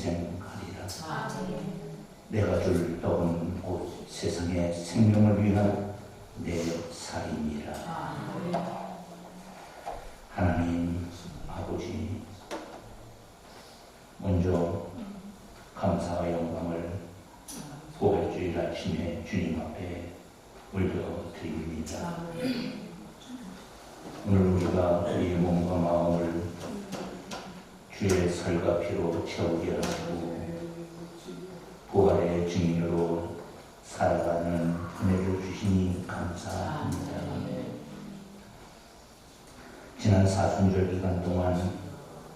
영생하리라. 내가 줄 떡은 곧 세상의 생명을 위한 내 살이니라. 하나님 아버지, 먼저 감사와 영광을 고백주일 아침에 주님 앞에 올려드립니다. 오늘 우리가 우리의 몸과 마음을 주의 살과 피로 채우게 하시고 부활의 증인으로 살아가는 은혜를 주시니 감사합니다. 지난 사순절 기간 동안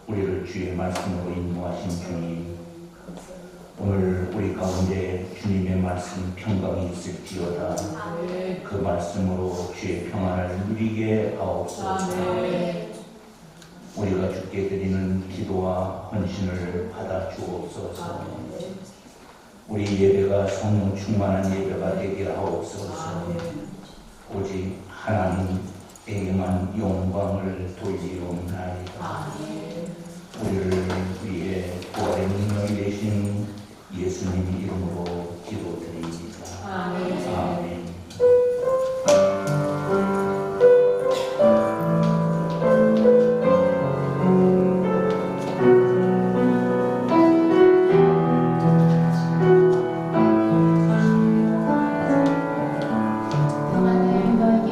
우리를 주의 말씀으로 인도하신 주님, 오늘 우리 가운데 주님의 말씀 평강이 있을지어다. 그 말씀으로 주의 평안을 누리게 하옵소서. 우리가 주께 드리는 기도와 헌신을 받아 주옵소서. 우리 예배가 성령 충만한 예배가 되게 하옵소서. 오직 하나님에게만 영광을 돌리옵나이다. 우리를 위해 부활의 능력이 되신 예수님 이름으로 기도드립니다. 아멘. 평안은 너에게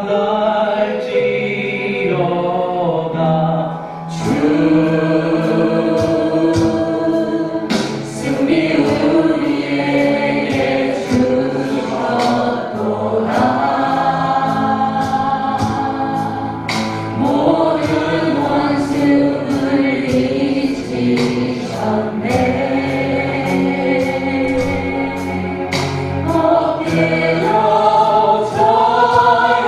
나갈지어다 주 승리 우리에게 주셨도다 모든 원수를 이기셨네 엎드려 절하리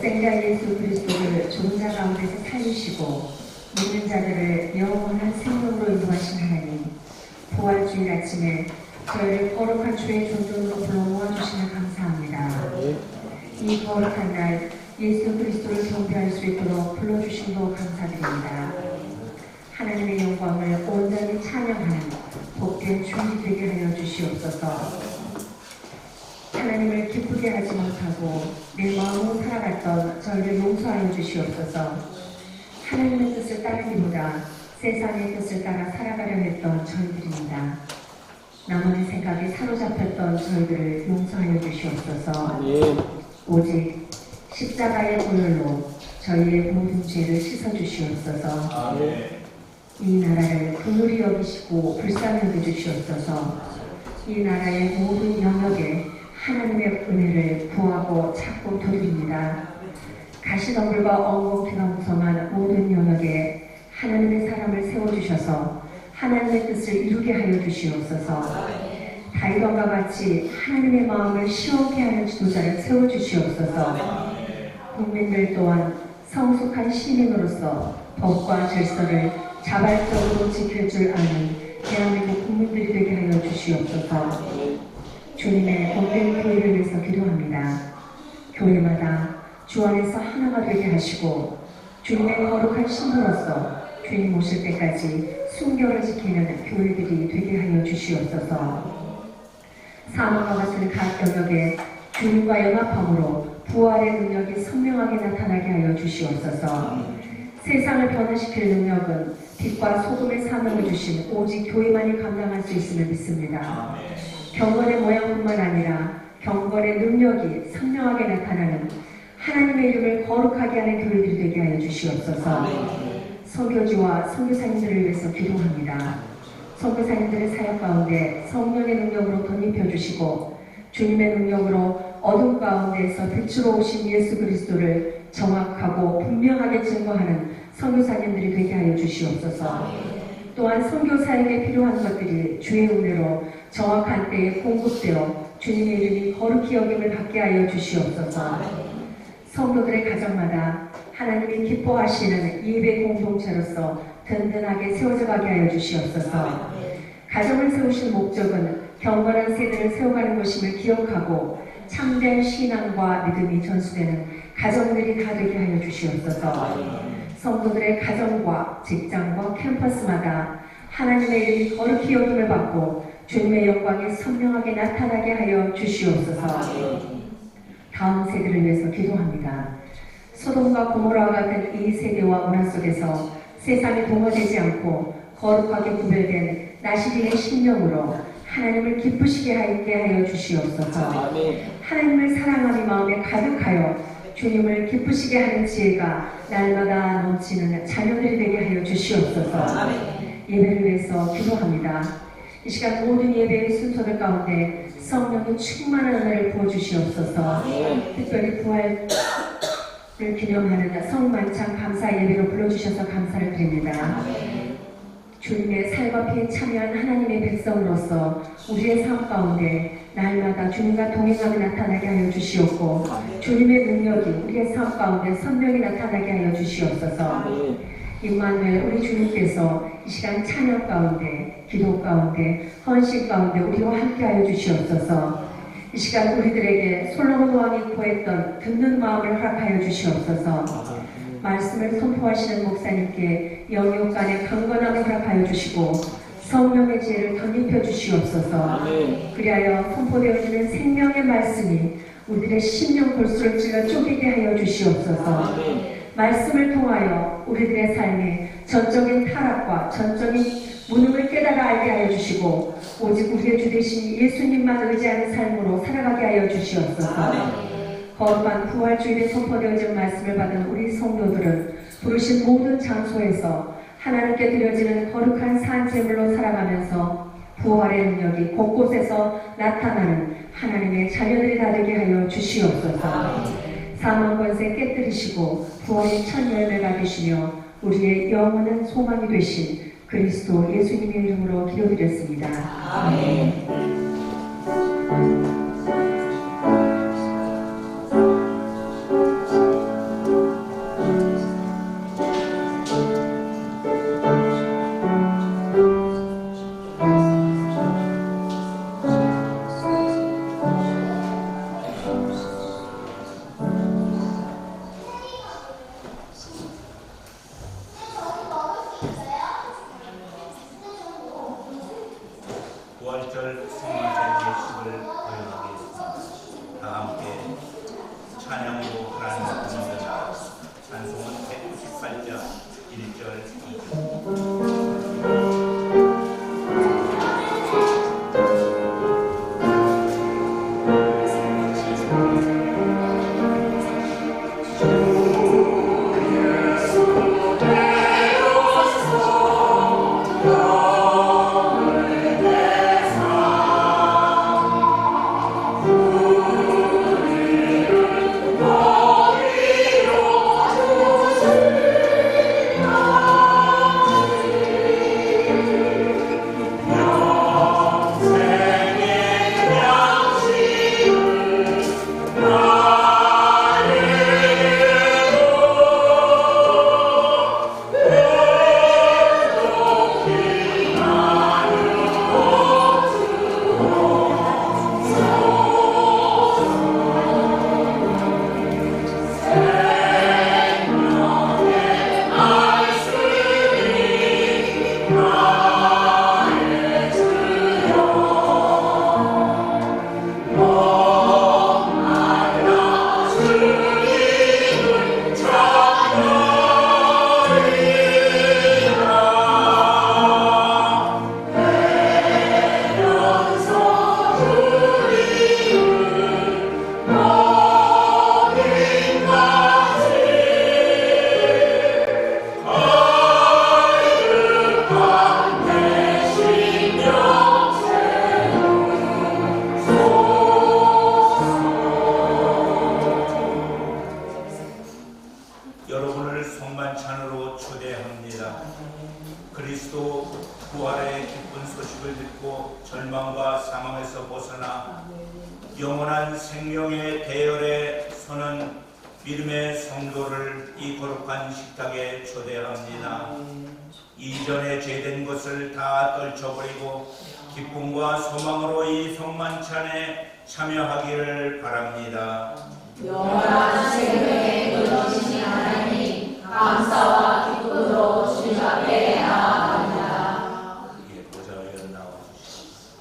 독생자 예수 그리스도를 죽은 자 가운데서 살리시고 믿는 자들을 영원한 생명으로 인도하신 하나님, 부활주일 아침에 저희를 거룩한 주의 존존으로 불러 모아주시면 감사합니다. 이 거룩한 날 예수 그리스도를 경배할 수 있도록 불러주신 것 감사드립니다. 하나님의 영광을 온전히 찬양하는 복된 주일이 되게 하여 주시옵소서. 하나님을 기쁘게 하지 못하고 내 마음으로 살아갔던 저희를 용서하여 주시옵소서. 하나님의 뜻을 따르기보다 세상의 뜻을 따라 살아가려 했던 저희들입니다. 나만의 생각에 사로잡혔던 저희들을 용서하여 주시옵소서. 오직 십자가의 보혈로 저희의 모든 죄를 씻어주시옵소서. 이 나라를 긍휼히 여기시고 불쌍히 여겨주시옵소서. 이 나라의 모든 영역에 하나님의 은혜를 구하고 찾고 드립니다. 가시덤불과 엉겅퀴가 무성한 모든 영역에 하나님의 사람을 세워주셔서 하나님의 뜻을 이루게 하여 주시옵소서. 다윗왕과 같이 하나님의 마음을 시원케 하는 지도자를 세워주시옵소서. 국민들 또한 성숙한 시민으로서 법과 질서를 자발적으로 지킬 줄 아는 대한민국 국민들이 되게 하여 주시옵소서. 주님의 복된 교회를 위해서 기도합니다. 교회마다 주 안에서 하나가 되게 하시고 주님의 거룩한 신부로서 주님 오실 때까지 순결을 지키는 교회들이 되게 하여 주시옵소서. 사망과 같은 각 영역에 주님과 연합함으로 부활의 능력이 선명하게 나타나게 하여 주시옵소서. 세상을 변화시킬 능력은 빛과 소금의 사명을 주신 오직 교회만이 감당할 수 있음을 믿습니다. 경건의 모양뿐만 아니라 경건의 능력이 선명하게 나타나는 하나님의 이름을 거룩하게 하는 교회들이 되게 하여 주시옵소서. 선교지와 선교사님들을 위해서 기도합니다. 선교사님들의 사역 가운데 성령의 능력으로 덧입혀 주시고 주님의 능력으로 어둠 가운데에서 빛으로 오신 예수 그리스도를 정확하고 분명하게 증거하는 선교사님들이 되게 하여 주시옵소서. 또한 선교사에게 필요한 것들이 주의 은혜로 정확한 때에 공급되어 주님의 이름이 거룩히 여김을 받게 하여 주시옵소서. 성도들의 가정마다 하나님이 기뻐하시는 예배 공동체로서 든든하게 세워져 가게 하여 주시옵소서. 가정을 세우신 목적은 경건한 세대를 세워가는 것임을 기억하고 참된 신앙과 믿음이 전수되는 가정들이 다 되게 하여 주시옵소서. 성도들의 가정과 직장과 캠퍼스마다 하나님의 이름이 거룩히 여김을 받고 주님의 영광이 선명하게 나타나게 하여 주시옵소서. 다음 세대를 위해서 기도합니다. 소돔과 고모라와 같은 이 세대와 문화 속에서 세상에 동화되지 않고 거룩하게 구별된 나시린의 심령으로 하나님을 기쁘시게 하여 주시옵소서. 하나님을 사랑함이 마음에 가득하여 주님을 기쁘시게 하는 지혜가 날마다 넘치는 자녀들이 되게 하여 주시옵소서. 예배를 위해서 기도합니다. 이 시간 모든 예배의 순서들 가운데 성령의 충만한 은혜를 부어주시옵소서. 특별히 부활을 기념하는 성만찬 감사 예배로 불러주셔서 감사를 드립니다. 주님의 살과 피에 참여한 하나님의 백성으로서 우리의 삶 가운데 날마다 주님과 동행하며 나타나게 하여 주시옵고 주님의 능력이 우리의 삶 가운데 선명히 나타나게 하여 주시옵소서. 임마누엘 우리 주님께서 이 시간 찬양 가운데 기도 가운데 헌신 가운데 우리와 함께 하여 주시옵소서. 이 시간 우리들에게 솔로몬 왕이 구했던 듣는 마음을 허락하여 주시옵소서. 말씀을 선포하시는 목사님께 영역 간의 강건함을 허락하여 주시고 성령의 지혜를 덧입혀 주시옵소서. 그리하여 선포되어지는 생명의 말씀이 우리들의 심령 골수를 찔러 쪼개게 하여 주시옵소서. 말씀을 통하여 우리들의 삶에 전적인 타락과 전적인 무능을 깨달아 알게 하여 주시고 오직 우리의 주 되신 예수님만 의지하는 삶으로 살아가게 하여 주시옵소서. 거룩한 부활주일에 선포되어진 말씀을 받은 우리 성도들은 부르신 모든 장소에서 하나님께 드려지는 거룩한 산제물로 살아가면서 부활의 능력이 곳곳에서 나타나는 하나님의 자녀들이 다 되게 하여 주시옵소서. 사망 권세 깨뜨리시고 부활의 첫 열매 받으시며 우리의 영원한 소망이 되신 그리스도 예수님의 이름으로 기도드렸습니다. 아멘. 찬양으로 하나님을 부르짖으라. 찬송은 198장 1절 2절. 여러분을 성만찬으로 초대합니다. 그리스도 부활의 기쁜 소식을 듣고 절망과 사망에서 벗어나 영원한 생명의 대열에 서는 믿음의 성도를 이 거룩한 식탁에 초대합니다. 이전에 죄된 것을 다 떨쳐버리고 기쁨과 소망으로 이 성만찬에 참여하기를 바랍니다. 영원한 생명에 이르시는 하나님, 감사와 기쁨으로 주님 앞에 나아갑니다. 이게 보좌에 나와주시옵소서.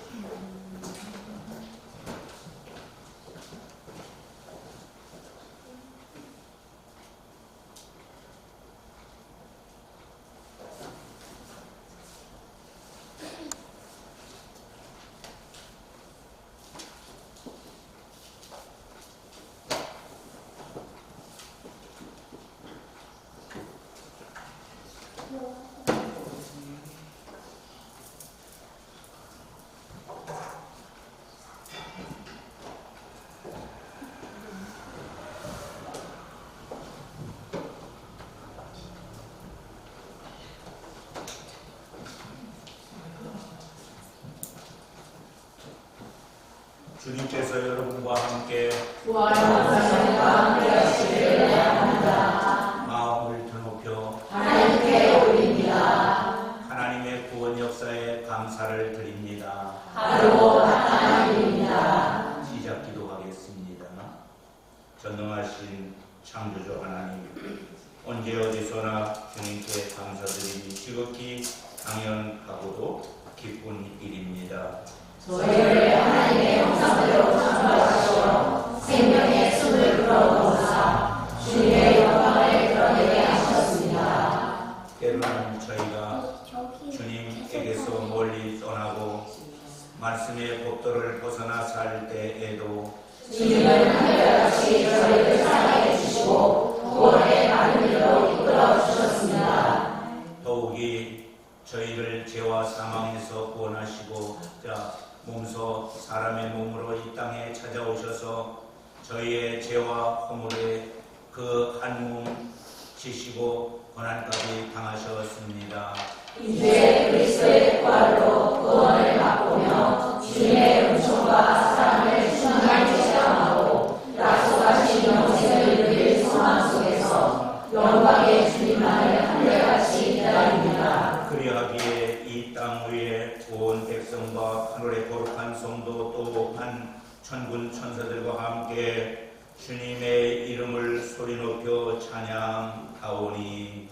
주님께서 여러분과 함께 함께하시기를 바랍니다. 마음을 드높여 하나님께 올립니다. 하나님의 구원 역사에 감사를 드립니다. 하루고 나타나십니다. 시작 기도하겠습니다. 전능하신 창조주 하나님, 언제 어디서나 주님께 감사드리니 지극히 당연하고도 기쁜 일입니다. 저희를 하나님의 형상대로 창조하시어 생명의 숨을 불어넣으사 주님의 영광을 드러내게 하셨습니다. 때로는 저희가 주님에게서 멀리 떠나고 말씀의 법도를 벗어나 살 때에도 주님은 한결같이 저희를 사랑해 주시고 구원의 많은 일로 이끌어 주셨습니다. 더욱이 저희를 죄와 사망에서 구원하시고 몸소 사람의 몸으로 이 땅에 찾아오셔서 저희의 죄와 허물에 그 한 몸 지시고 고난까지 당하셨습니다. 이제 그리스도의 부활로 구원을 맛보며 주님의 은총과 사랑을 충만히 체험하고 약속하신 영생을 누릴 소망 속에서 영광의 주님만을 한결같이 기다립니다. 그리하기에 이 땅 위에 온 백성과 하늘의 거룩한 성도 또한 천군 천사들과 함께 주님의 이름을 소리 높여 찬양하오니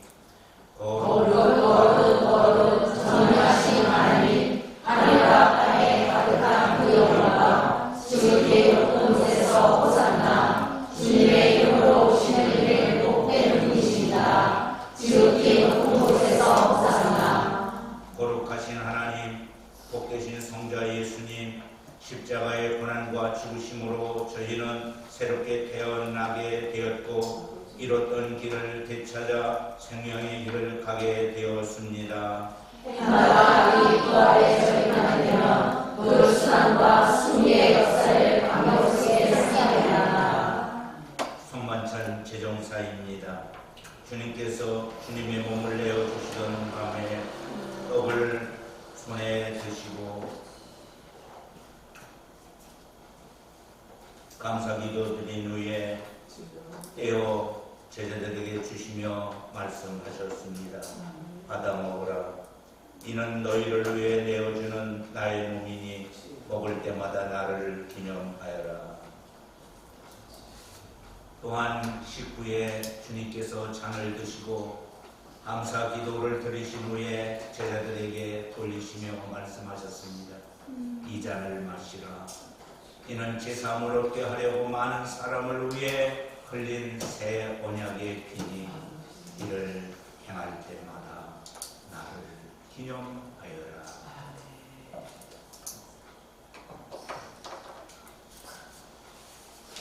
거룩 전능하신 하나님, 하늘과 땅에 가득한 그 영광과 지극히 높은 곳에서 호산나 주님의 떠나게 되었고 잃었던 길을 되찾아 생명의 길을 가게 되었습니다. 해마다 이 부활의 절기만 되면 그 순환과 승리의 역사를 감격스럽게 생각합니다. 성만찬 제정사입니다. 주님께서 주님의 몸을 내어주시던 밤에 떡을 손에 드시고 감사기도 드린 후에 떼어 제자들에게 주시며 말씀하셨습니다. 받아 먹으라. 이는 너희를 위해 내어주는 나의 몸이니 먹을 때마다 나를 기념하여라. 또한 식후에 주님께서 잔을 드시고 감사 기도를 드리신 후에 제자들에게 돌리시며 말씀하셨습니다. 이 잔을 마시라. 이는 제 삶을 얻게 하려고 많은 사람을 위해 흘린 새 언약의 피니 이를 행할 때마다 나를 기념하여라.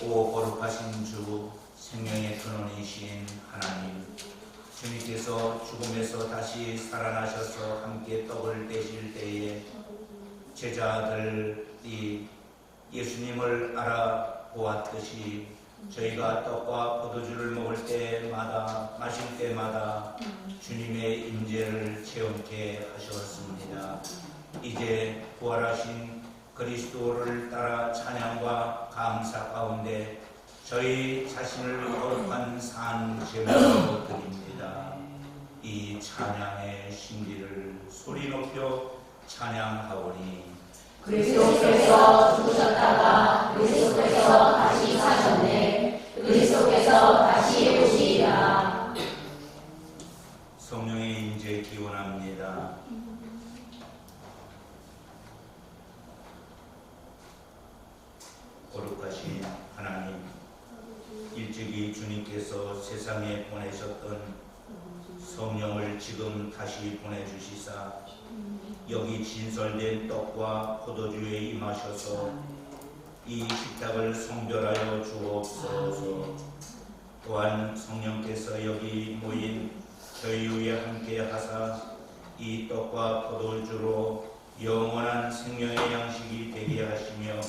오 거룩하신 주, 생명의 근원이신 하나님, 주님께서 죽음에서 다시 살아나셔서 함께 떡을 떼실 때에 제자들이 예수님을 알아보았듯이 저희가 떡과 포도주를 먹을 때마다 마실 때마다 주님의 임재를 체험케 하셨습니다. 이제 부활하신 그리스도를 따라 찬양과 감사 가운데 저희 자신을 거룩한 산 제물로 드립니다. 이 찬양의 신비를 소리 높여 찬양하오니 그리스도께서 죽으셨다가 그리스도께서 다시 사셨네. 그리스도께서 다시 오시리라. 성령의 임재 기원합니다. 거룩하신 하나님, 일찍이 주님께서 세상에 보내셨던 성령을 지금 다시 보내주시사 여기 진설된 떡과 포도주에 임하셔서 이 식탁을 성별하여 주옵소서. 또한 성령께서 여기 모인 저희 위에 함께 하사 이 떡과 포도주로 영원한 생명의 양식이 되게 하시며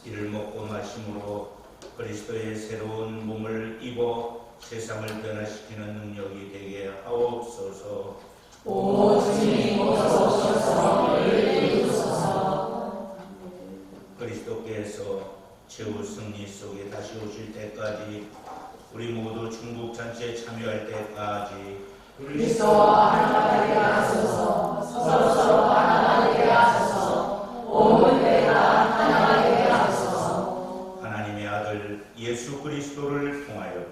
이를 먹고 마심으로 그리스도의 새로운 몸을 입어 세상을 변화시키는 능력이 되게 하옵소서. 오 주님 어서 오셔서 우리를 이루소서. 그리스도께서 최후 승리 속에 다시 오실 때까지 우리 모두 중국잔치에 참여할 때까지 그리스도와 하나가 되게 하소서. 서로 하나가 되게 하소서. 온 교회가 하나가 되게 하소서. 하나님의 아들 예수 그리스도를 통하여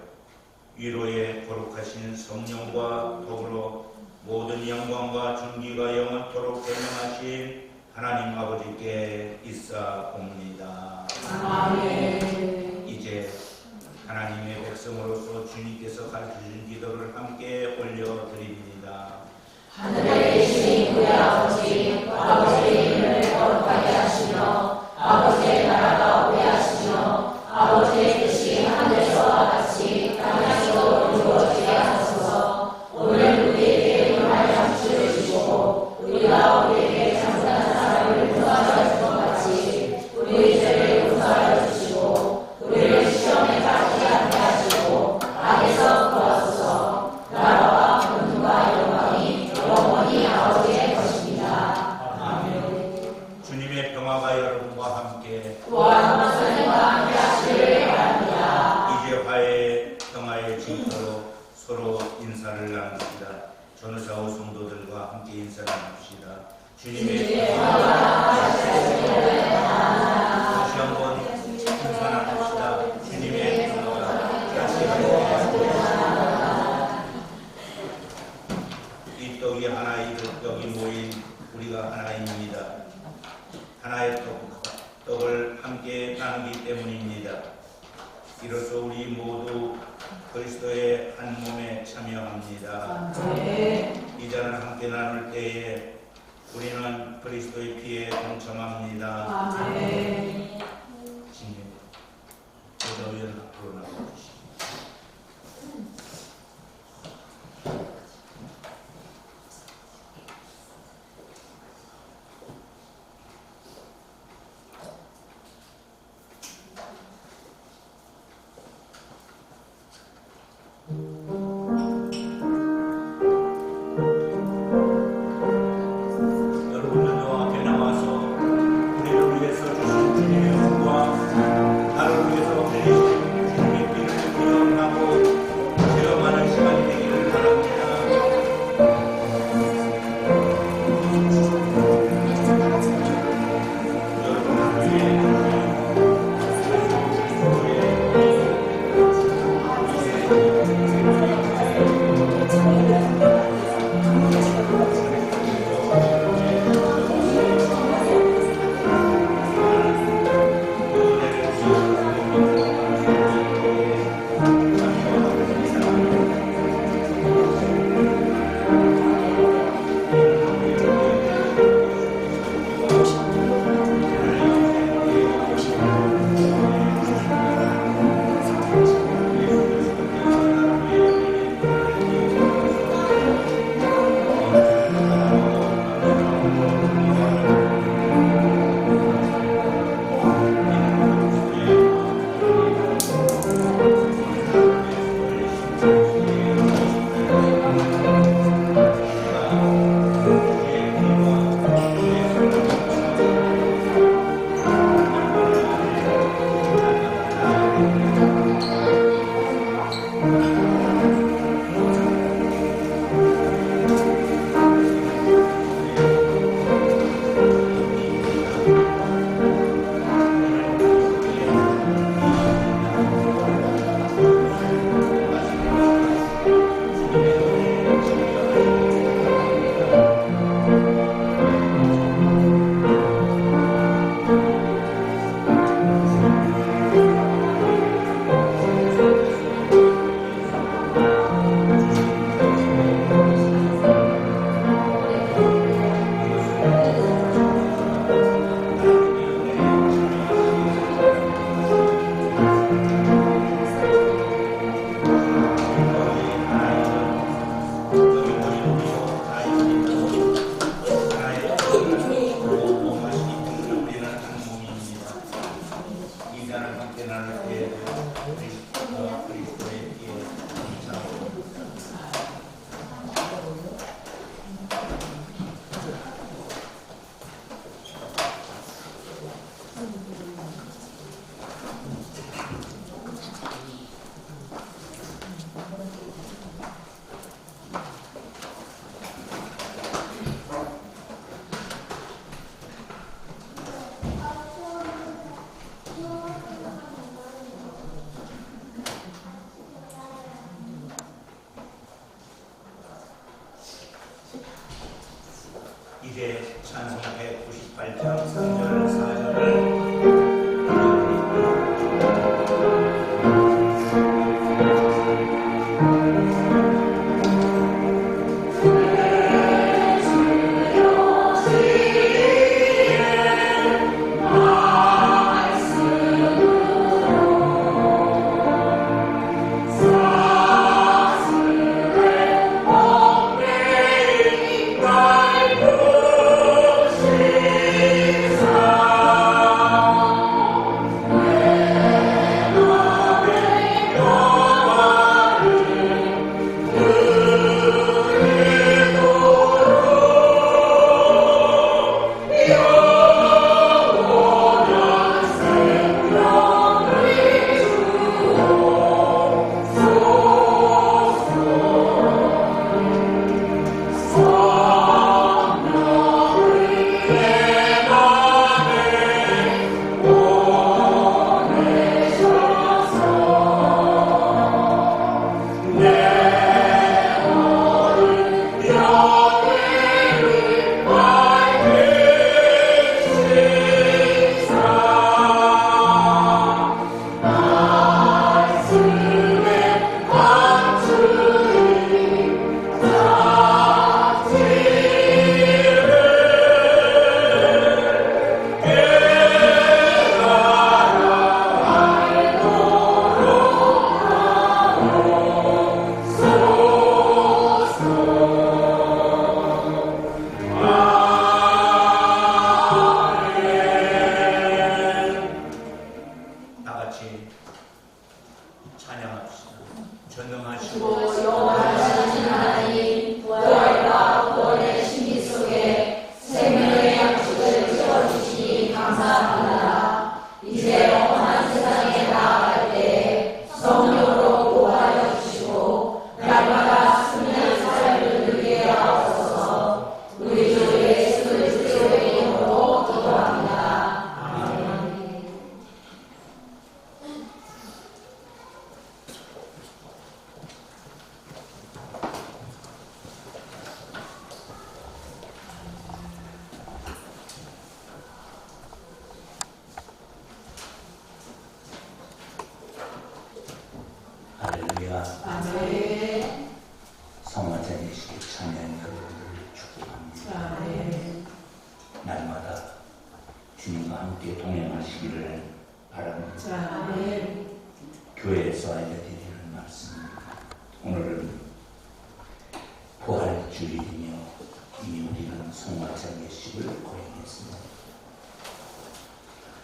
위로의 거룩하신 성령과 더불어 모든 영광과 존귀가 영원토록 대명하신 하나님 아버지께 있사옵니다. 아멘. 이제 하나님의 백성으로서 주님께서 가르쳐주신 기도를 함께 올려드립니다. 하늘에 계신 우리 아버지, 아버지의 이름을 거룩하게 하시며 아버지의 나라가 오게 하시며 아버지의 뜻이 하늘에서와 같이 땅에서도 이루어지게 하소서. 오늘 우리에게 일용할 양식을 주시고 우리가 우리에게 잘못한 사람을 용서하여 준 것 같이 우리 죄를 용서하여 주시고 우리를 시험에 빠지게 하게 하시고 악에서 구하소서. 나라와 권능과 영광이 영원히 아버지의 것입니다. 아멘. 주님의 평화가 여러분과 함께 또한 선생과 함께 하시기를 바랍니다. 이제 화해의 평화의 징표로 서로 인사를 나눕시다. 전우사후 성도들과 함께 인사를 나눕시다. 주님의 평화가 다시 한번 인사 나눕시다. 주님의 평화가 이 떡이 하나이듯 여기 모인 우리가 하나입니다. 하나의 떡을 함께 나누기 때문입니다. 이로써 우리 모두 그리스도의 한 몸에 참여합니다. 이 잔을 함께 나눌 때에 우리는 그리스도의 피에 동참합니다. 아멘. 주님, 제자위원 앞으로 나와주시기 여러분들도 앞에 나와서 우리를 위해서 주신 주님의 은과 나를 위해서 흘리신 주님의 피를 기억하고 체험하는 시간이 되기를 바랍니다. 여러분을 위해 이제 찬송 198장 3절 4절을 날 부시사 전능하시고 영원하신 하나님, 부활과 구원의 신비 속에 생명의 양식을 채워주시니 감사합니다. 이제 영원한 세상에 나아갈 때 성령으로 보호하여 주시고 날마다 승리한 삶을 누리게 하옵소서. 우리 주 예수 그리스도의 이름으로 기도합니다. 아멘. 할렐루야. 아멘. 성화자 예수께 참여한 여러분들을 축복합니다. 아멘. 날마다 주님과 함께 동행하시기를 바랍니다. 아멘. 교회에서 알려드리는 말씀입니다. 오늘은 부활주일이며 이미 우리는 성화자 예수를 고행했습니다.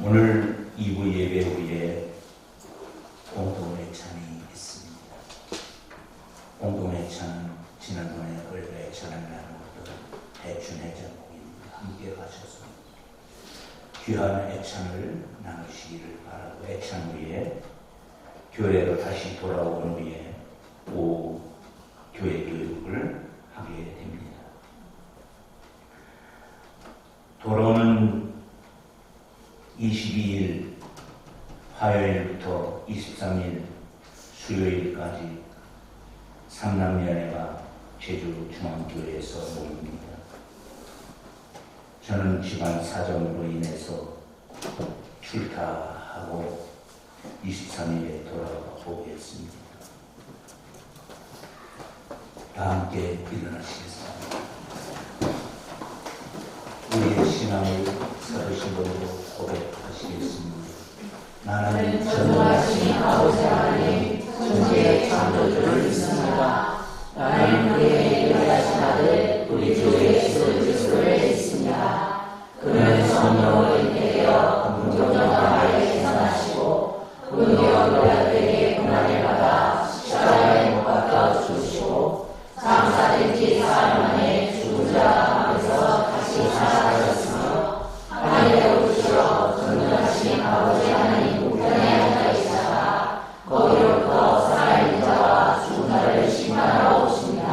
오늘 2부 예배 후에 공동회찬이 있습니다. 공동회찬은 지난번에 얼마에 찬을 나누었던 대춘회장국입니다. 함께 가셔서 귀한 애찬을 나누시기를 바라고, 애찬 후에 교회로 다시 돌아온 후에 오후 교회 교육을 하게 됩니다. 돌아오는 22일 화요일부터 23일 수요일까지 삼남연회가 제주중앙교회에서 모입니다. 저는 집안 사정으로 인해서 출타하고 23일에 돌아가 보겠습니다. 다 함께 일어나시겠습니다. 우리의 신앙을 사도신경으로 고백하시겠습니다. 나는 전능하신 아버지 하나님, 천지의 창조주를 믿습니다. 나는 그의 유일하신 아들 우리 주 예수 그리스도를 믿습니다. 그는 성령으로 잉태되어 금종정아에 태어나시고 본디오 빌라도에게 고난을 받아 십자가에 못 박혀 죽으시고 장사된 지 사흘 만에 죽은 자 가운데서 다시 살아나셨으며 하늘에 오르시어 전능하신 아버지 하나님 우편에 앉아 계시다가 거기로부터 살아있는 자와 죽은 자를 심판하러 오십니다.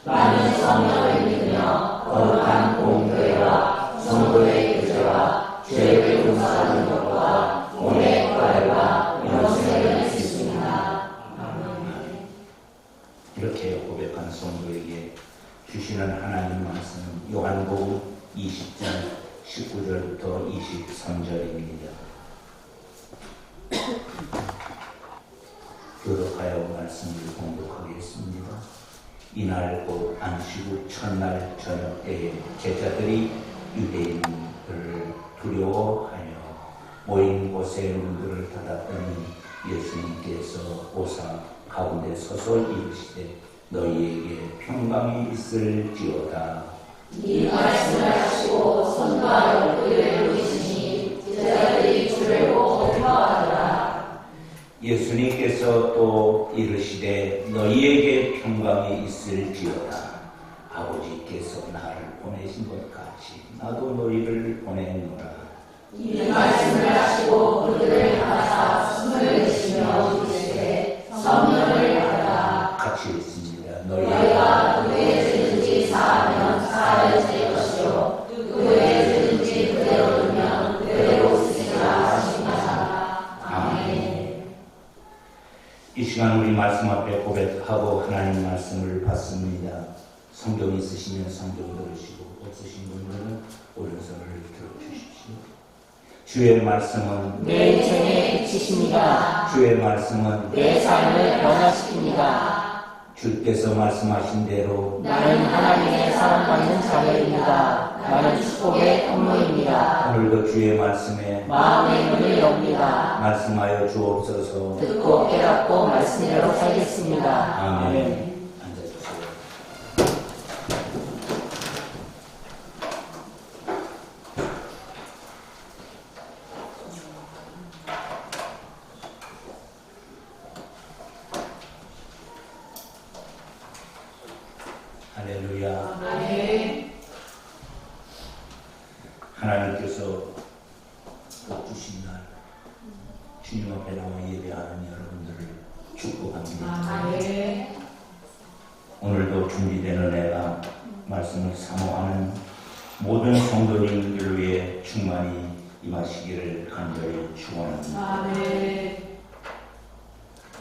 나는 성령을 믿으며 거룩한 공교회와 성도의 교제와 죄를 용서하는 것과 몸의 부활과 영생을 믿습니다. 아멘. 이렇게 고백한 성도에게 주시는 하나님 말씀은 요한복음 20장 19절부터 23절입니다. 교독하여 말씀을 공독하겠습니다. 이날 곧 안식 첫날 저녁 때에 제자들이 유대인들을 두려워하여 모인 곳에 문들을 닫았더니 예수님께서 오사 가운데 서서 이르시되 너희에게 평강이 있을지어다. 이 말씀을 하시고 손과 얼굴을 보이시니 제자들이 주를 보고 평화하더라. 예수님께서 또 이르시되 너희에게 평강이 있을지어다. 아버지께서 나를 보내신 것 같이 나도 너희를 보내노라. 이 말씀을 하시고 그들을 향하사 숨을 내쉬며 이르시되 성령을 받으라. 같이 읽습니다. 너희가 누구의 죄든지 사하면 사하여질 것이요 누구의 죄든지 그대로 두면 그대로 쓰리라 하시니라. 아멘. 이 시간 우리 말씀 앞에 고백하고 하나님 말씀을 받습니다. 성경 있으시면 성경 들으시고 없으신 분들은 오른손을 들어주십시오. 주의 말씀은 내 인생의 빛이십니다. 주의 말씀은 내 삶을 변화시킵니다. 주께서 말씀하신 대로 나는 하나님의 사랑받는 자녀입니다. 나는 축복의 통로입니다. 오늘도 주의 말씀에 마음의 문을 엽니다. 말씀하여 주옵소서. 듣고 깨닫고 말씀대로 살겠습니다. 아멘. 앉아주세요. 할렐루야. 아멘. 하나님께서 복 주신 날 주님 앞에 나와 예배하는 여러분들을 축복합니다. 아멘. 오늘도 준비된 은혜가 말씀을 사모하는 모든 성도님들 위해 충만히 임하시기를 간절히 축원합니다. 아멘.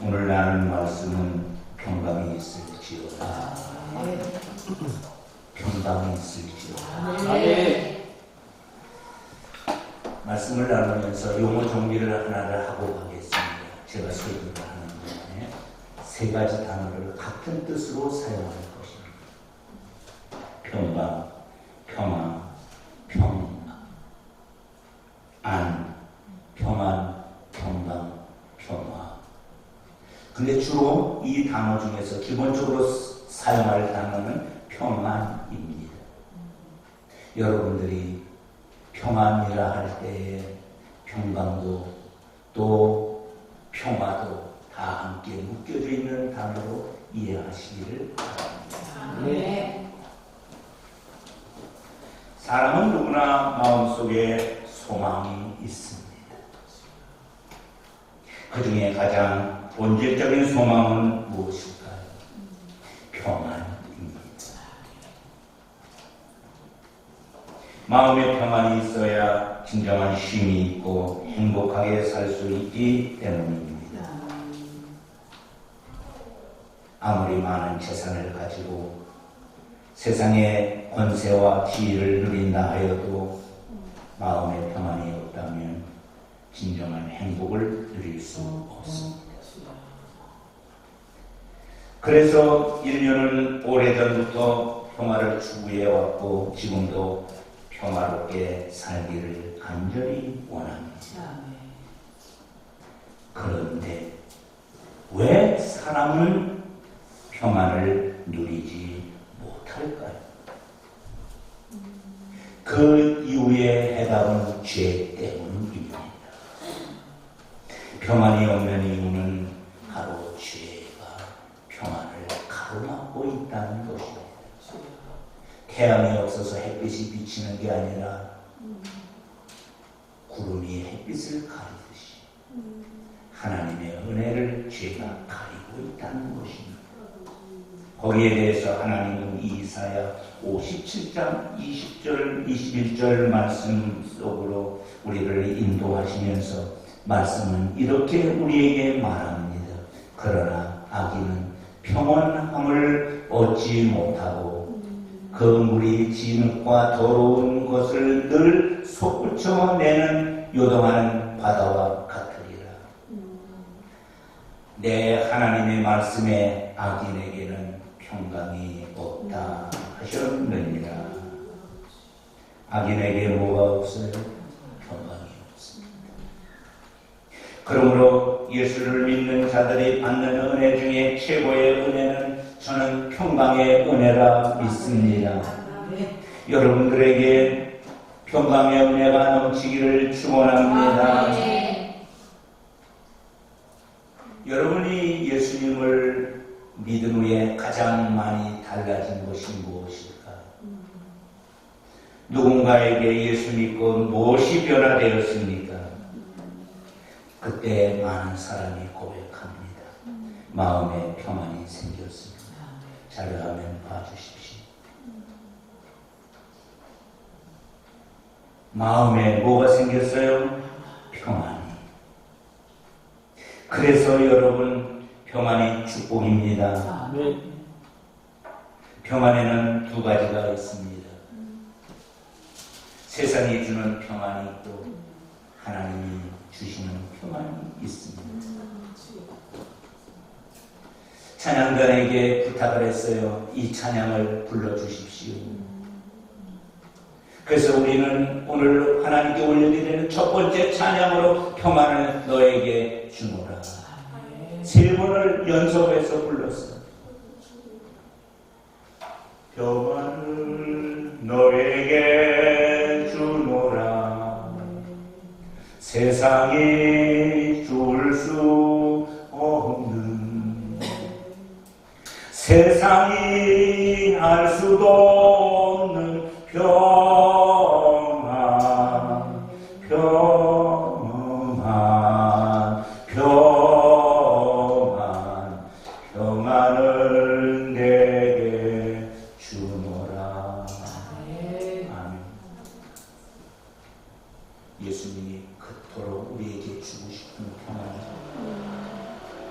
오늘 나눈 말씀은 평강이 있을지어다. 평강이 있을지어다. 아멘. 말씀을 나누면서 용어 정리를 하나를 하고 가겠습니다. 제가 설교를 하는 동안에 세 가지 단어를 같은 뜻으로 사용할 것입니다. 평강, 평안, 평안, 평강, 평화. 근데 주로 이 단어 중에서 기본적으로 사용할 단어는 평안입니다. 여러분들이 평안이라 할 때에 평강도 또 평화도 다 함께 묶여져 있는 단어로 이해하시기를 바랍니다. 아멘. 사람은 누구나 마음속에 소망이 있습니다. 그 중에 가장 본질적인 소망은 무엇일까요? 평안입니다. 마음의 평안이 있어야 진정한 쉼이 있고 행복하게 살 수 있기 때문입니다. 아무리 많은 재산을 가지고 세상의 권세와 지위를 누린다 하여도 마음의 평안이 없다면 진정한 행복을 누릴 수 없습니다. 그래서 인류는 오래전부터 평화를 추구해왔고 지금도 평화롭게 살기를 간절히 원합니다. 그런데 왜 사람은 평안을 누리지 못할까요? 그 이유의 해답은 죄 때문입니다. 평안이 없는 이유는 바로 죄가 평안을 가로막고 있다는 것입니다. 태양이 없어서 햇빛이 비치는 게 아니라 구름이 햇빛을 가리듯이 하나님의 은혜를 죄가 가리고 있다는 것입니다. 거기에 대해서 하나님은 이사야 57장 20절 21절 말씀 속으로 우리를 인도하시면서 말씀은 이렇게 우리에게 말합니다. 그러나 악인은 평온함을 얻지 못하고 그 물이 진흙과 더러운 것을 늘 솟구쳐 내는 요동하는 바다와 같으리라. 내 하나님의 말씀에 악인에게는 평강이 없다 하셨느니라. 악인에게 뭐가 없어요? 평강이 없습니다. 그러므로 예수를 믿는 자들이 받는 은혜 중에 최고의 은혜는 저는 평강의 은혜라 믿습니다. 여러분들에게 평강의 은혜가 넘치기를 축원합니다. 여러분이 예수님을 믿은 후에 가장 많이 달라진 것이 무엇일까요? 누군가에게 예수 믿고 무엇이 변화되었습니까? 그때 많은 사람이 고백합니다. 마음에 평안이 생겼습니다. 자료화면 봐주십시오. 마음에 뭐가 생겼어요? 평안이. 그래서 여러분 평안이 축복입니다. 평안에는 두 가지가 있습니다. 세상이 주는 평안이 있고 하나님이 주시는 평안이 있습니다. 찬양단에게 부탁을 했어요. 이 찬양을 불러주십시오. 그래서 우리는 오늘 하나님께 올려드리는 첫 번째 찬양으로 평안을 너에게 주노라. 세 번을 연속해서 불렀어요. 평안을 너에게 주노라. 세상이 줄 수 없는 세상이 알 수도 없는 평안, 평안, 평안, 평안을 내게 주노라. 아멘. 예수님이 그토록 우리에게 주고 싶은 평안,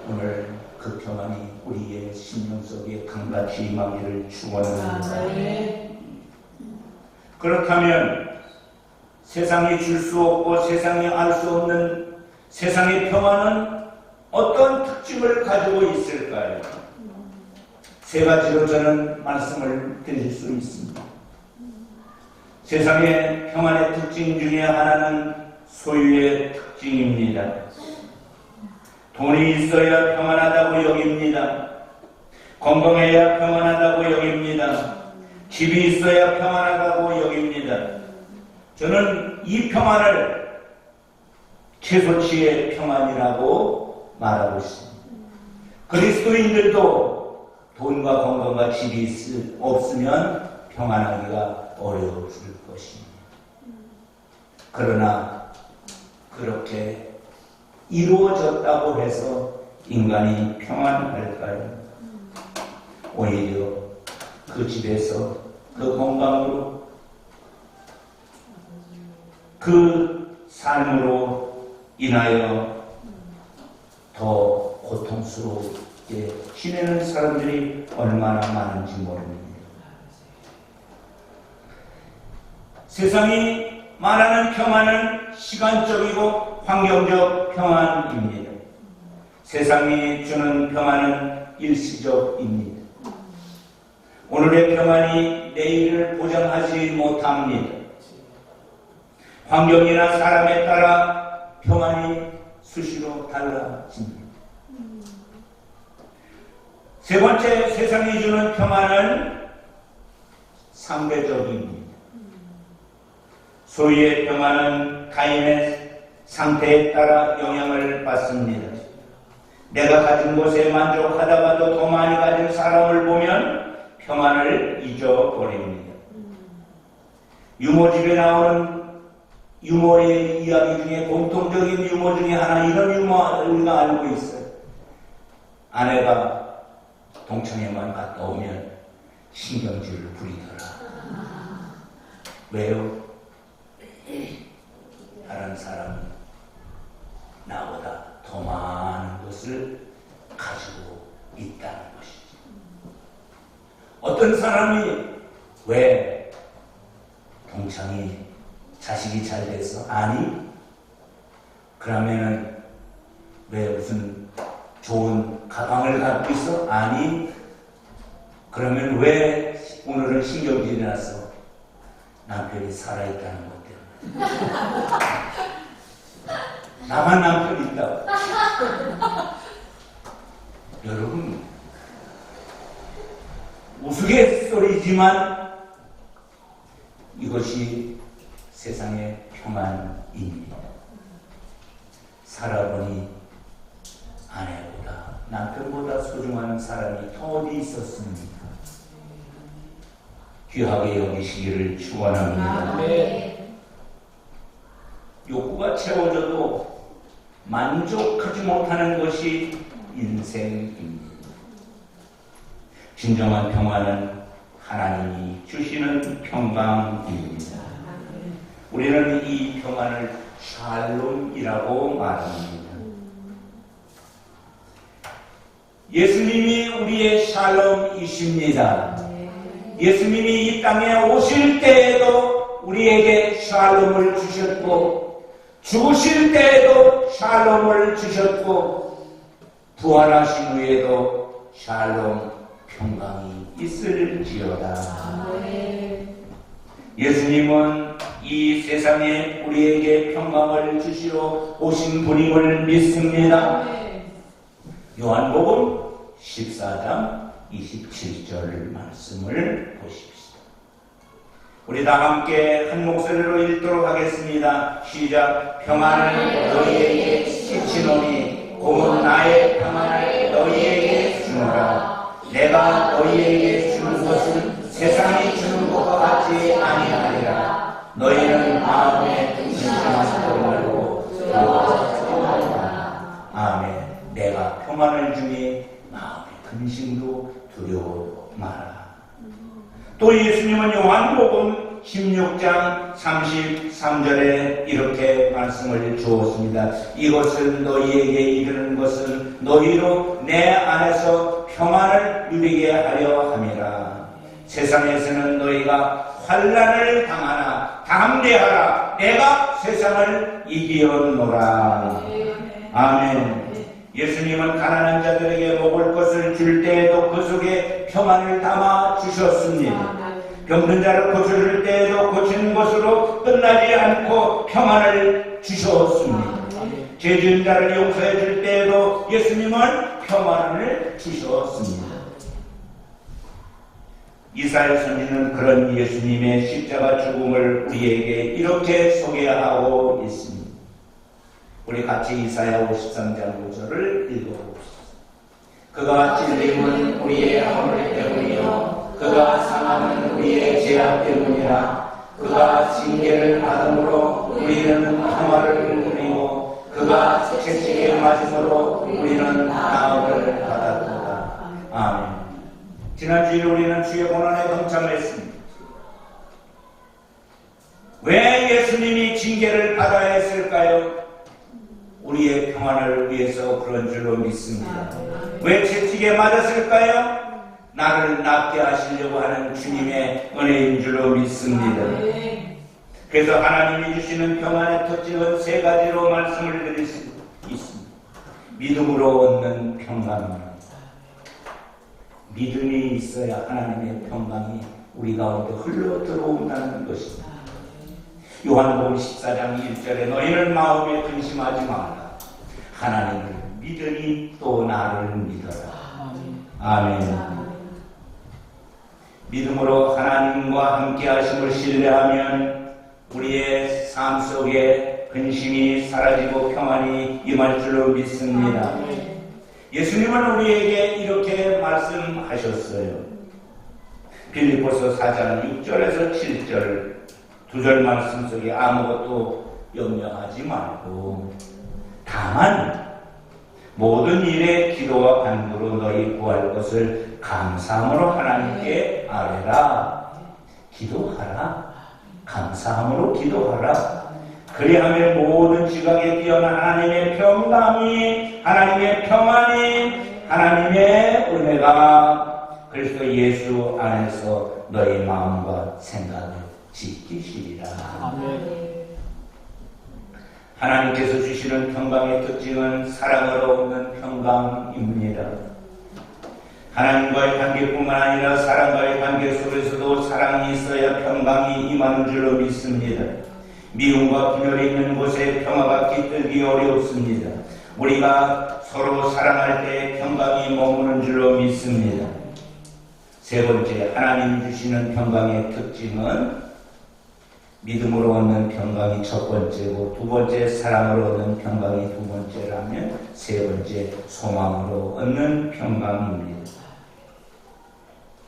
오늘 그 평안이 우리의 심령 속에 강같이 임하기를 축원합니다. 그렇다면 세상이 줄 수 없고 세상이 알 수 없는 세상의 평안은 어떤 특징을 가지고 있을까요? 세 가지로 저는 말씀을 드릴 수 있습니다. 세상의 평안의 특징 중에 하나는 소유의 특징입니다. 돈이 있어야 평안하다고 여깁니다. 건강해야 평안하다고 여깁니다. 집이 있어야 평안하다고 여깁니다. 저는 이 평안을 최소치의 평안이라고 말하고 있습니다. 그리스도인들도 돈과 건강과 집이 없으면 평안하기가 어려워질 것입니다. 그러나 그렇게 이루어졌다고 해서 인간이 평안할까요? 오히려 그 집에서 그 건강으로 그 삶으로 인하여 더 고통스럽게 지내는 사람들이 얼마나 많은지 모릅니다. 세상이 말하는 평안은 시간적이고 환경적 평안입니다. 세상이 주는 평안은 일시적입니다. 오늘의 평안이 내일을 보장하지 못합니다. 환경이나 사람에 따라 평안이 수시로 달라집니다. 세 번째, 세상이 주는 평안은 상대적입니다. 소유의 평안은 타인의 상태에 따라 영향을 받습니다. 내가 가진 것에 만족하다가도 더 많이 가진 사람을 보면 평안을 잊어버립니다. 유머집에 나오는 유머의 이야기 중에 공통적인 유머 중에 하나, 이런 유머 우리가 알고 있어요. 아내가 동창회만 갔다 오면 신경질을 부리더라. 왜요? 다른 사람은 나보다 더 많은 것을 가지고 있다는 것이죠. 어떤 사람이 왜 동창이 자식이 잘 돼서? 아니, 그러면은 왜 무슨 좋은 가방을 갖고 있어? 아니, 그러면 왜 오늘은 신경질이 나서? 남편이 살아있다는 것 때문에. 나만 남편이 있다고. 여러분, 우스갯소리지만 이것이 세상의 평안입니다. 살아보니 아내보다 남편보다 소중한 사람이 더 어디 있었습니까? 귀하게 여기시기를 축원합니다. 욕구가 채워져도 만족하지 못하는 것이 인생입니다. 진정한 평안은 하나님이 주시는 평강입니다. 우리는 이 평안을 샬롬이라고 말합니다. 예수님이 우리의 샬롬이십니다. 예수님이 이 땅에 오실 때에도 우리에게 샬롬을 주셨고, 죽으실 때에도 샬롬을 주셨고, 부활하신 후에도 샬롬 평강이 있을지어다. 예수님은 이 세상에 우리에게 평강을 주시러 오신 분임을 믿습니다. 요한복음 14장 27절 말씀을 보십시오. 우리 다 함께 한 목소리로 읽도록 하겠습니다. 시작. 평안을 너희에게 끼치노니 곧 나의 평안을 너희에게 주노라. 내가 너희에게 주는 것은 세상이 주는 것과 같지 아니하리라. 너희는 마음에 근심하지 말고 두려워하라. 아멘. 내가 평안을 주니 마음의 근심도 두려워도 마라. 또 예수님은 요한복음 16장 33절에 이렇게 말씀을 주었습니다. 이것을 너희에게 이르는 것은 너희로 내 안에서 평안을 누리게 하려 함이라. 세상에서는 너희가 환난을 당하나 담대하라. 내가 세상을 이기었노라. 아멘. 예수님은 가난한 자들에게 먹을 것을 줄 때에도 그 속에 평안을 담아 주셨습니다. 병든 자를 고쳐줄 때에도 고치는 것으로 끝나지 않고 평안을 주셨습니다. 죄 지은 자를 용서해 줄 때에도 예수님은 평안을 주셨습니다. 이사야 선지는 그런 예수님의 십자가 죽음을 우리에게 이렇게 소개하고 있습니다. 우리 같이 이사야 53장 5절을 읽어봅시다. 그가 찔림은 우리의 허물 때문이요 그가 상함은 우리의 죄악 때문이라. 그가 징계를 받음으로 우리는 평화를 누리고 그가 채찍에 맞음으로 우리는 나음을 받았도다. 아멘. 지난주에 우리는 주의 고난에 동참했습니다. 왜 예수님이 징계를 받아야 했을까요? 우리의 평안을 위해서 그런 줄로 믿습니다. 왜 채찍에 맞았을까요? 나를 낫게 하시려고 하는 주님의 은혜인 줄로 믿습니다. 그래서 하나님이 주시는 평안의 특징은 세 가지로 말씀을 드릴 수 있습니다. 믿음으로 얻는 평강입니다. 믿음이 있어야 하나님의 평강이 우리 가운데 흘러 들어온다는 것입니다. 요한복음 14장 1절에 너희는 마음에 근심하지 마라. 하나님을 믿으니 또 나를 믿어라. 아멘. 믿음으로 하나님과 함께 하심을 신뢰하면 우리의 삶 속에 근심이 사라지고 평안이 임할 줄로 믿습니다. 예수님은 우리에게 이렇게 말씀하셨어요. 빌립보서 4장 6절에서 7절 두 절 말씀 속에 아무것도 염려하지 말고 다만 모든 일에 기도와 간구로 너희 구할 것을 감사함으로 하나님께 아뢰라. 기도하라. 감사함으로 기도하라. 그리하면 모든 지각에 뛰어난 하나님의 평강이, 하나님의 평안이, 하나님의 은혜가 그리스도 예수 안에서 너희 마음과 생각을 지키시리라. 하나님께서 주시는 평강의 특징은 사랑으로 얻는 평강입니다. 하나님과의 관계뿐만 아니라 사람과의 관계 속에서도 사랑이 있어야 평강이 임하는 줄로 믿습니다. 미움과 분열이 있는 곳에 평화가 깃들기 어렵습니다. 우리가 서로 사랑할 때 평강이 머무는 줄로 믿습니다. 세 번째, 하나님 주시는 평강의 특징은 믿음으로 얻는 평강이 첫 번째고 두 번째 사랑으로 얻는 평강이 두 번째라면 세 번째 소망으로 얻는 평강입니다.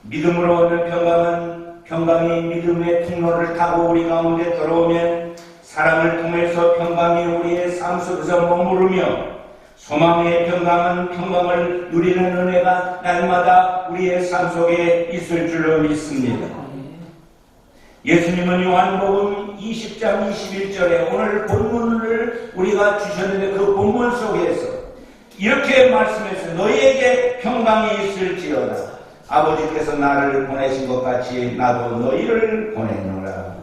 믿음으로 얻는 평강은 평강이 믿음의 통로를 타고 우리 가운데 들어오면 사랑을 통해서 평강이 우리의 삶 속에서 머무르며 소망의 평강은 평강을 누리는 은혜가 날마다 우리의 삶 속에 있을 줄로 믿습니다. 예수님은 요한복음 20장 21절에 오늘 본문을 우리가 주셨는데 그 본문 속에서 이렇게 말씀해서 너희에게 평강이 있을지어다. 아버지께서 나를 보내신 것 같이 나도 너희를 보내노라.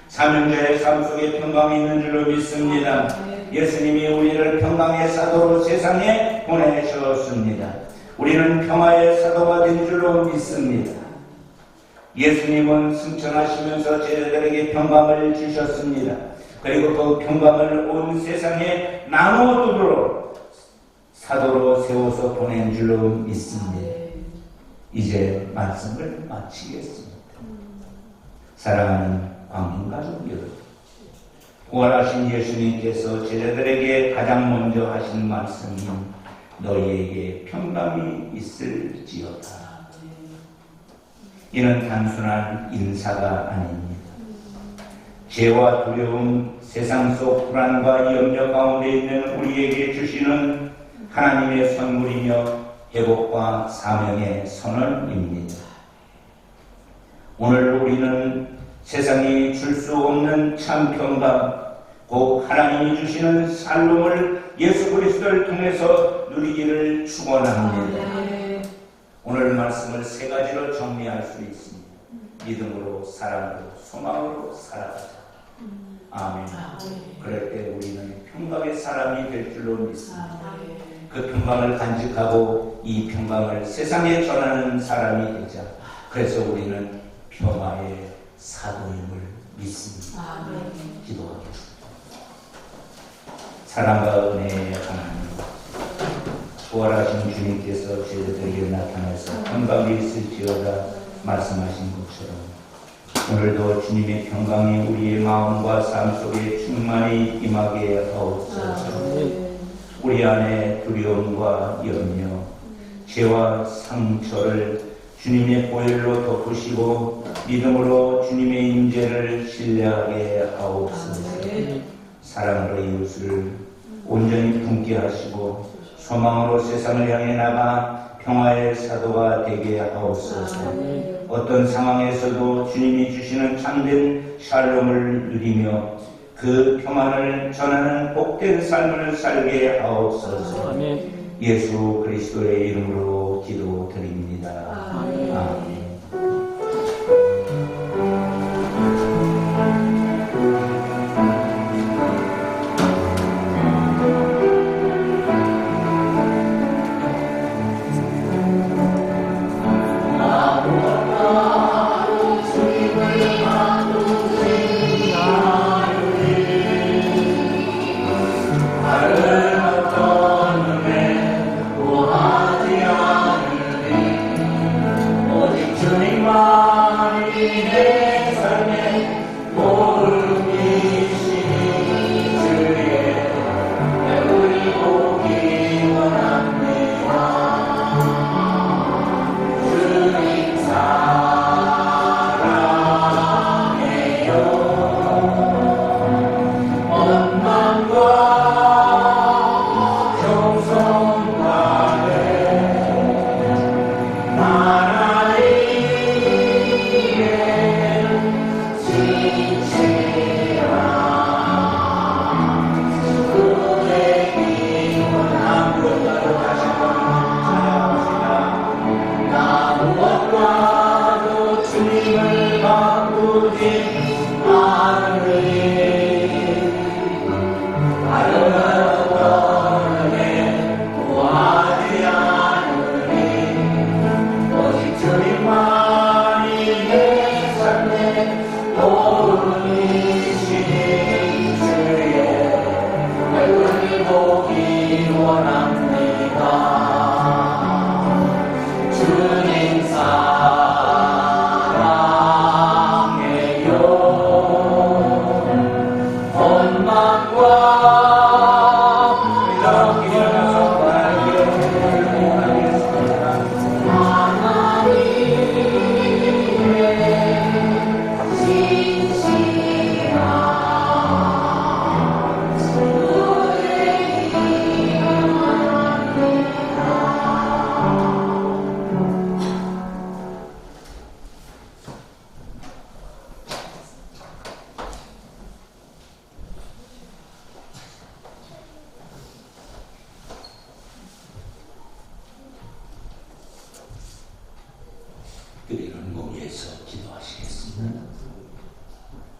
삼형제의 삶 속에 평강이 있는 줄로 믿습니다. 예수님이 우리를 평강의 사도로 세상에 보내셨습니다. 우리는 평화의 사도가 된 줄로 믿습니다. 예수님은 승천하시면서 제자들에게 평강을 주셨습니다. 그리고 그 평강을 온 세상에 나누어두도록 사도로 세워서 보낸 줄로 믿습니다. 이제 말씀을 마치겠습니다. 사랑하는 광민가족 여러분, 부활하신 예수님께서 제자들에게 가장 먼저 하신 말씀이 너희에게 평강이 있을지어다. 이는 단순한 인사가 아닙니다. 죄와 두려움, 세상 속 불안과 염려 가운데 있는 우리에게 주시는 하나님의 선물이며 회복과 사명의 선언입니다. 오늘 우리는 세상이 줄 수 없는 참 평강, 곧 하나님이 주시는 살롬을 예수 그리스도를 통해서 누리기를 축원합니다. 오늘 말씀을 세 가지로 정리할 수 있습니다. 믿음으로, 사랑으로, 소망으로 살아가자. 아멘. 그럴 때 우리는 평강의 사람이 될 줄로 믿습니다. 그 평강을 간직하고 이 평강을 세상에 전하는 사람이 되자. 그래서 우리는 평화의 사도임을 믿습니다. 기도하겠습니다. 사랑과 은혜의 하나님, 부활하신 주님께서 저희들에게 나타나서 평강이 있을지어다 말씀하신 것처럼 오늘도 주님의 평강이 우리의 마음과 삶 속에 충만히 임하게 하옵소서. 우리 안에 두려움과 염려, 죄와 상처를 주님의 보혈로 덮으시고 믿음으로 주님의 임재를 신뢰하게 하옵소서. 사랑으로 이웃을 온전히 품게 하시고 소망으로 세상을 향해 나가 평화의 사도가 되게 하옵소서. 어떤 상황에서도 주님이 주시는 참된 샬롬을 누리며 그 평안을 전하는 복된 삶을 살게 하옵소서. 예수 그리스도의 이름으로 기도드립니다. 아멘. 그리는 몸에서 기도하시겠습니다.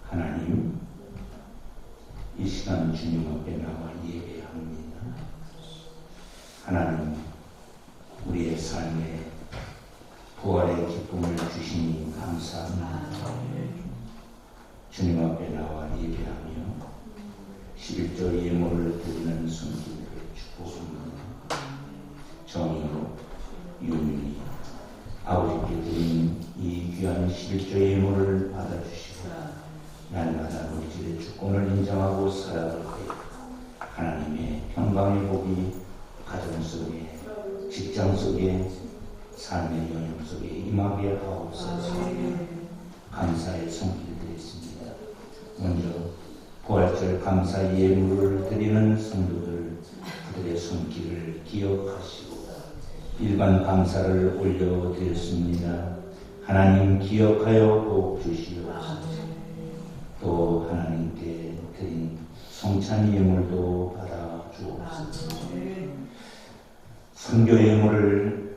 하나님, 이 시간 주님 앞에 나와 예배합니다. 하나님, 우리의 삶에 부활의 기쁨을 주시니 감사합니다. 주님 앞에 나와 예배하며 11조 예물을 드리는 성도들을 축복합니다. 정의로 윤리 아버지께 드린 이 귀한 11조 예물을 받아주시고 날마다 우리 집의 주권을 인정하고 살아갈 때 하나님의 평강의 복이 가정 속에, 직장 속에, 삶의 영역 속에 임하게 하옵소서. 감사의 손길 드리겠습니다. 먼저 부활절 감사 예물을 드리는 성도들, 그들의 손길을 기억하시고 일반 감사를 올려드렸습니다. 하나님 기억하여 복 주시옵소서. 또 하나님께 드린 성찬 예물도 받아 주옵소서. 선교 예물을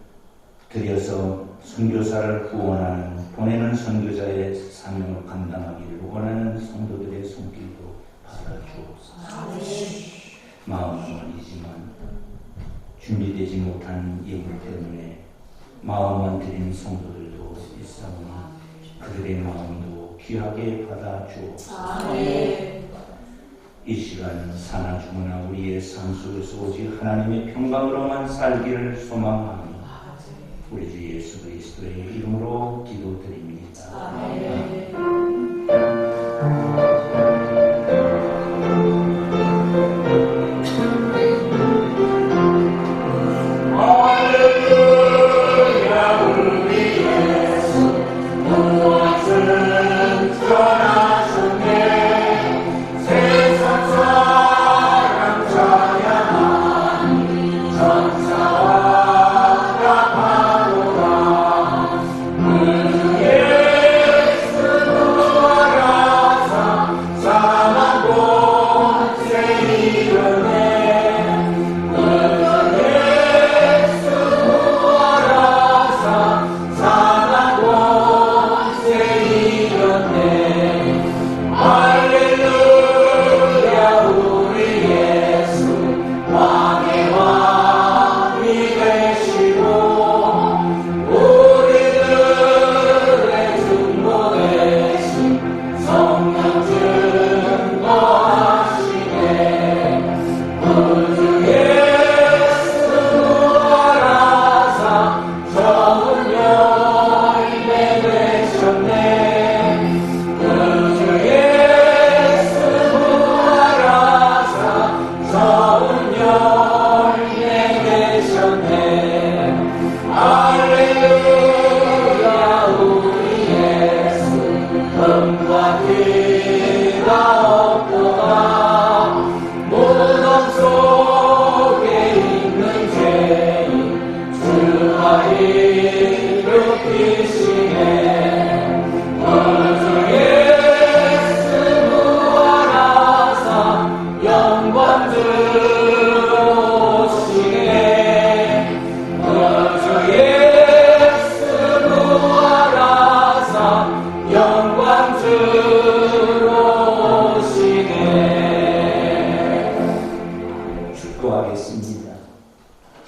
드려서 선교사를 구원하는 보내는 선교자의 사명을 감당하기를 원하는 성도들의 손길도 받아 주옵소서. 마음은 아니지만 준비되지 못한 예물 때문에 마음만 드리는 성도들도 있사오니 그들의 마음도 귀하게 받아 주옵소서. 이 시간 사나 죽으나 우리의 삶 속에서 오직 하나님의 평강으로만 살기를 소망하며 우리 주 예수 그리스도의 이름으로 기도드립니다.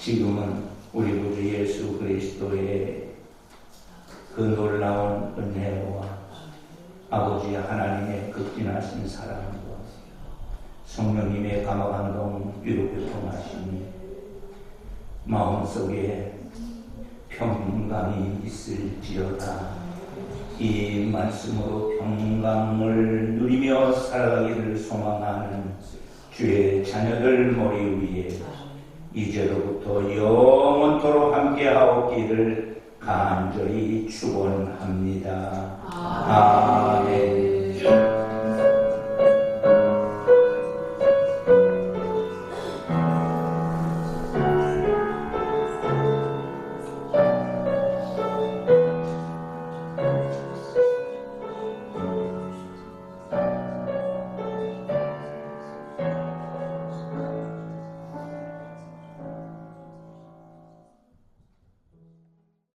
지금은 우리 구주 예수 그리스도의 그 놀라운 은혜와 아버지 하나님의 극진하신 사랑과 성령님의 감화감동 위로교통하심이 마음속에 평강이 있을지어다. 이 말씀으로 평강을 누리며 살아가기를 소망하는 주의 자녀들 머리 위에 이제로부터 영원토록 함께하옵기를 간절히 축원합니다. 아멘.